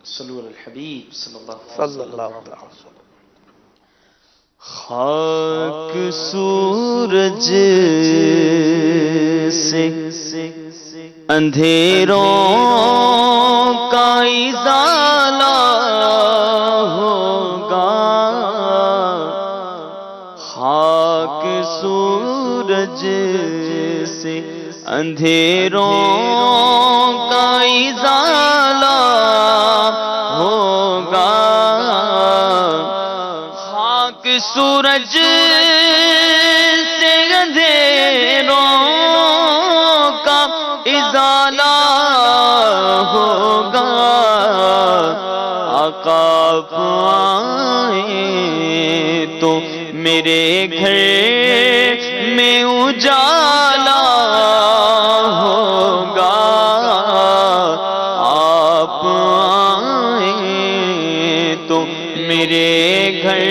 صلو علی الحبیب صلی اللہ صلی اللہ علیہ وسلم۔ خاک سورج سے اندھیروں کا ازالہ ہوگا، خاک سورج سے اندھیروں کا ازالہ ہوگا، خاک سورج سے اندھیروں کا ازالہ ہوگا، آقا آئیں تو میرے گھر میں اجالا ہوگا، آپ آئیں تو میرے گھر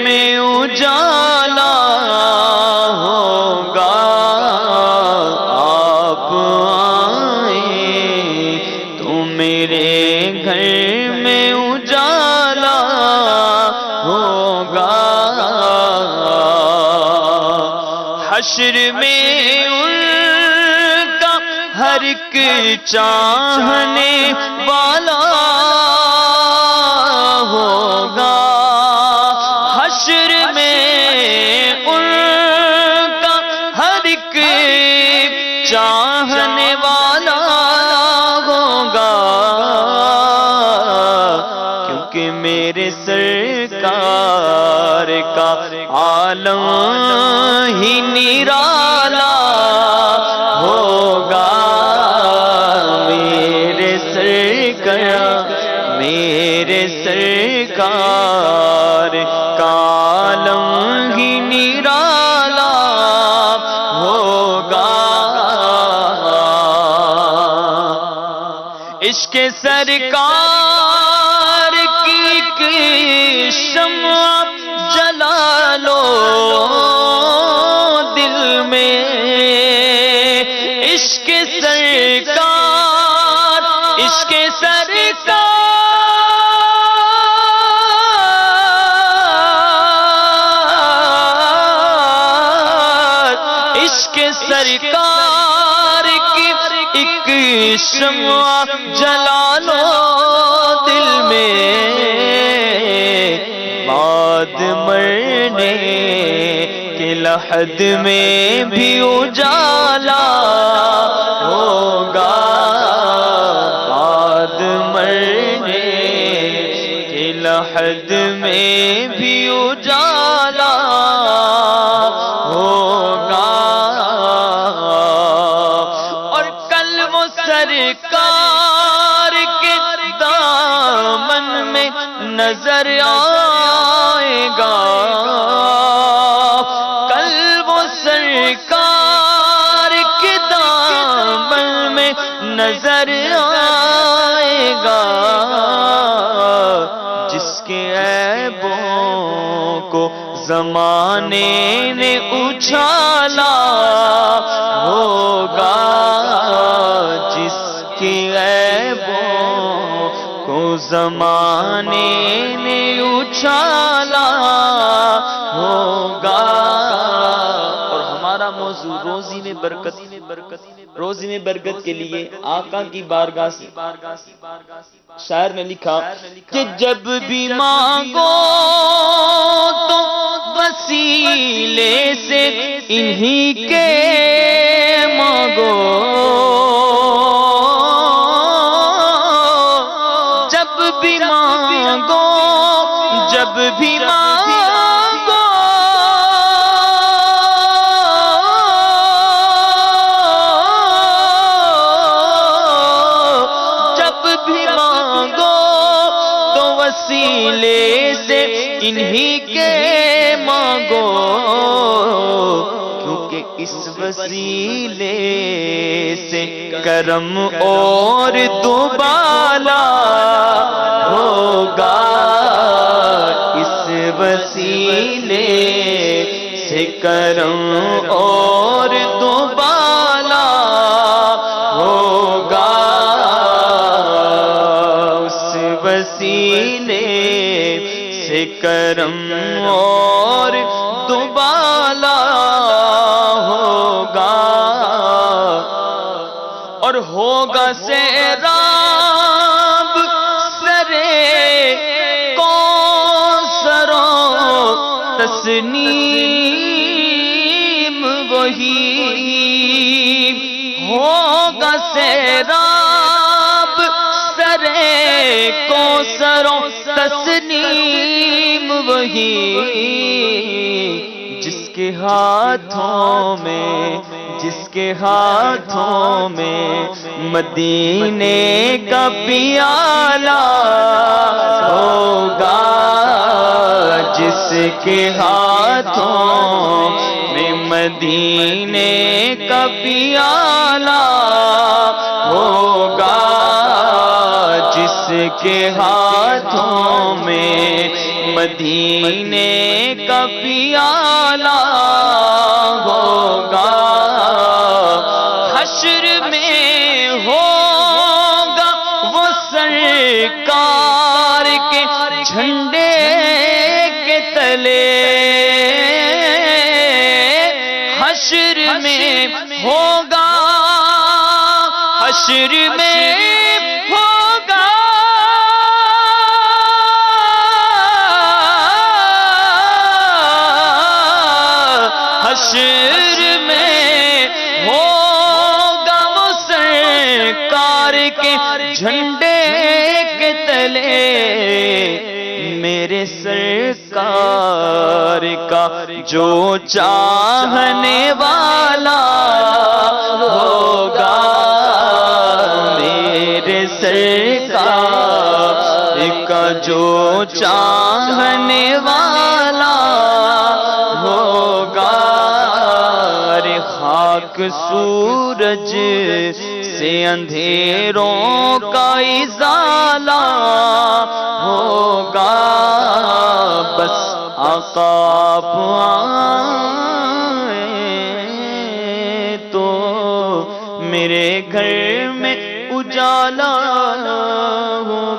میں اجالا ہوگا، آپ آئیں تو میرے گھر میں اجالا ہوگا، حشر میں ان کا ہر ایک چاہنے والا ہوگا، حشر میں ان کا ہر ایک چاہنے والا ہوگا، کیونکہ میرے سرکار کا عالم ہی نرالا ہوگا، میرے سرکار کا عالم ہی نرالا ہوگا، عشق سرکار کی ایک شمع جلا لو دل میں، عشق سرکار، عشق سرکار، عشق سرکار کی ایک شمع جلا لو دل میں، بعد مرنے کے لحد میں بھی اجالا ہوگا، بعد مرنے کے لحد میں بھی اجالا ہوگا، اور کل وہ سرکار کے دامن میں نظر آئے گا، کل وہ سرکار کے دامن میں نظر آئے گا، جس کے عیبوں کو زمانے نے اچھالا ہوگا، جس کے عیبوں کو زمانے نے اچھالا ہوگا، اور ہمارا موضوع روزی میں برکت، روزی میں برکت کے لیے آقا کی بارگاہ سے شاعر نے لکھا کہ جب بھی مانگو تو وسیلے سے انہی کے مانگو، جب بھی مانگو، جب بھی مانگو، جب بھی مانگو تو وسیلے سے انہی کے مانگو، کیونکہ اس وسیلے سے کرم اور دوبالا ہوگا، اس وسیلے سے کرم اور دوبالا ہوگا، وسیلے سے کرم اور دوبالا ہوگا، اور ہوگا سیراب سرے کوثر و تسنیم وہی، ہوگا سیراب سرے کوثر و تسنیم وہی، جس کے ہاتھوں میں مدینے کا پیالہ ہوگا، جس کے ہاتھوں میں مدینے کا پیالہ ہوگا، جس کے ہاتھوں میں مدینے کا پیالہ ہوگا، حشر میں ہوگا وہ سرکار کے جھنڈے کے تلے، حشر میں ہوگا، حشر میں ہوگا، حشر میں ہوگا وہ سرکار کے جھنڈے کے تلے، میرے سرکار کا جو چاہنے والا ہوگا، میرے سرکار کا جو چاہنے والا ہوگا، خاک سورج سے اندھیروں کا ازالہ ہوگا، بس آقا آپ آئیں تو میرے گھر میں اجالا ہوگا۔